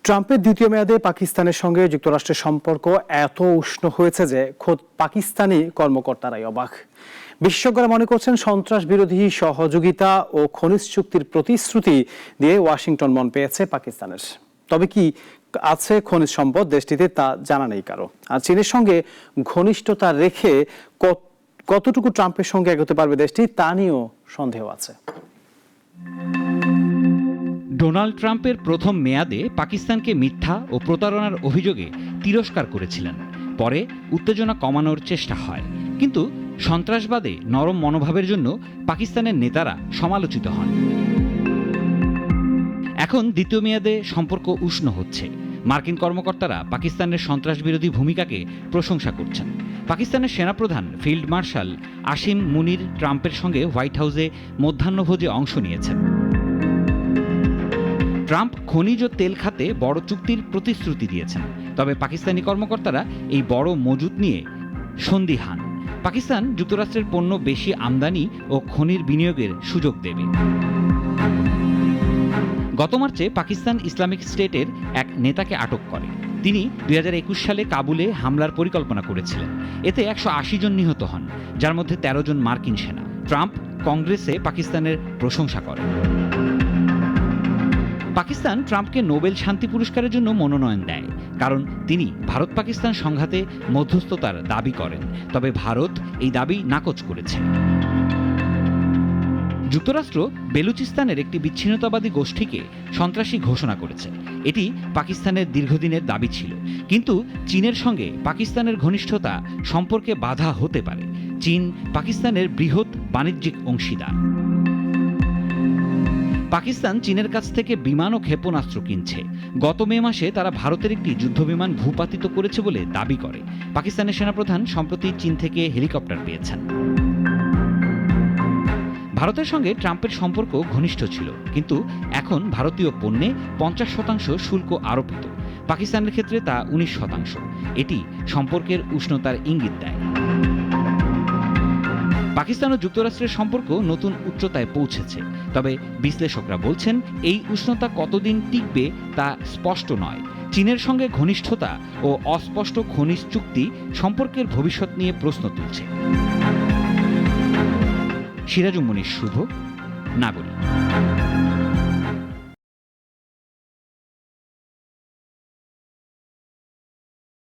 ট্রাম্পের দ্বিতীয় মেয়াদে পাকিস্তানের সঙ্গে যুক্তরাষ্ট্রের সম্পর্ক এত উষ্ণ হয়েছে যে খোদ পাকিস্তানি কর্মকর্তারাই অবাক। বিশেষজ্ঞরা মনে করছেন সন্ত্রাস বিরোধী সহযোগিতা ও খনিজ চুক্তির প্রতিশ্রুতি দিয়ে ওয়াশিংটন মন পেয়েছে পাকিস্তানের। তবে কি আছে খনিজ সম্পদ দেশটিতে তা জানা নেই কারো। আর চীনের সঙ্গে ঘনিষ্ঠতা রেখে কতটুকু ট্রাম্পের সঙ্গে এগোতে পারবে দেশটি তা নিয়েও সন্দেহ আছে। ডোনাল্ড ট্রাম্পের প্রথম মেয়াদে পাকিস্তানকে মিথ্যা ও প্রতারণার অভিযোগে তিরস্কার করেছিলেন। পরে উত্তেজনা কমানোর চেষ্টা হয়, কিন্তু সন্ত্রাসবাদে নরম মনোভাবের জন্য পাকিস্তানের নেতারা সমালোচিত হন। এখন দ্বিতীয় মেয়াদে সম্পর্ক উষ্ণ হচ্ছে। মার্কিন কর্মকর্তারা পাকিস্তানের সন্ত্রাস বিরোধী ভূমিকাকে প্রশংসা করছেন। পাকিস্তানের সেনাপ্রধান ফিল্ড মার্শাল আসিম মুনির ট্রাম্পের সঙ্গে হোয়াইট হাউসে মধ্যাহ্নভোজে অংশ নিয়েছেন। ট্রাম্প খনিজ ও তেল খাতে বড় চুক্তির প্রতিশ্রুতি দিয়েছেন, তবে পাকিস্তানি কর্মকর্তারা এই বড় মজুত নিয়ে সন্দিহান। পাকিস্তান যুক্তরাষ্ট্রের পণ্য বেশি আমদানি ও খনির বিনিয়োগের সুযোগ দেবে। গত মার্চে পাকিস্তান ইসলামিক স্টেটের এক নেতাকে আটক করে। তিনি 2021 সালে কাবুলে হামলার পরিকল্পনা করেছিলেন। এতে 180 জন নিহত হন, যার মধ্যে 13 জন মার্কিন সেনা। ট্রাম্প কংগ্রেসে পাকিস্তানের প্রশংসা করেন। পাকিস্তান ট্রাম্পকে নোবেল শান্তি পুরস্কারের জন্য মনোনয়ন দেয়, কারণ তিনি ভারত পাকিস্তান সংঘাতে মধ্যস্থতার দাবি করেন। তবে ভারত এই দাবি নাকচ করেছে। যুক্তরাষ্ট্র বেলুচিস্তানের একটি বিচ্ছিন্নতাবাদী গোষ্ঠীকে সন্ত্রাসী ঘোষণা করেছে। এটি পাকিস্তানের দীর্ঘদিনের দাবি ছিল, কিন্তু চীনের সঙ্গে পাকিস্তানের ঘনিষ্ঠতা সম্পর্কে বাধা হতে পারে। চীন পাকিস্তানের বৃহৎ বাণিজ্যিক অংশীদার। পাকিস্তান চীনের কাছ থেকে বিমান ও ক্ষেপণাস্ত্র কিনছে। গত মে মাসে তারা ভারতের একটি যুদ্ধবিমান ভূপাতিত করেছে বলে দাবি করে। পাকিস্তানের সেনাপ্রধান সম্প্রতি চীন থেকে হেলিকপ্টার পেয়েছেন। ভারতের সঙ্গে ট্রাম্পের সম্পর্ক ঘনিষ্ঠ ছিল, কিন্তু এখন ভারতীয় পণ্যে 50% শুল্ক আরোপিত। পাকিস্তানের ক্ষেত্রে তা 19%। এটি সম্পর্কের উষ্ণতার ইঙ্গিত দেয়। পাকিস্তান ও যুক্তরাষ্ট্রের সম্পর্ক নতুন উচ্চতায় পৌঁছেছে, তবে বিশ্লেষকরা বলছেন এই উষ্ণতা কতদিন টিকবে তা স্পষ্ট নয়। চীনের সঙ্গে ঘনিষ্ঠতা ও অস্পষ্ট খনিজ চুক্তি সম্পর্কের ভবিষ্যৎ নিয়ে প্রশ্ন তুলছে। সিরাজুম মুনির শুভ, নাগরিক।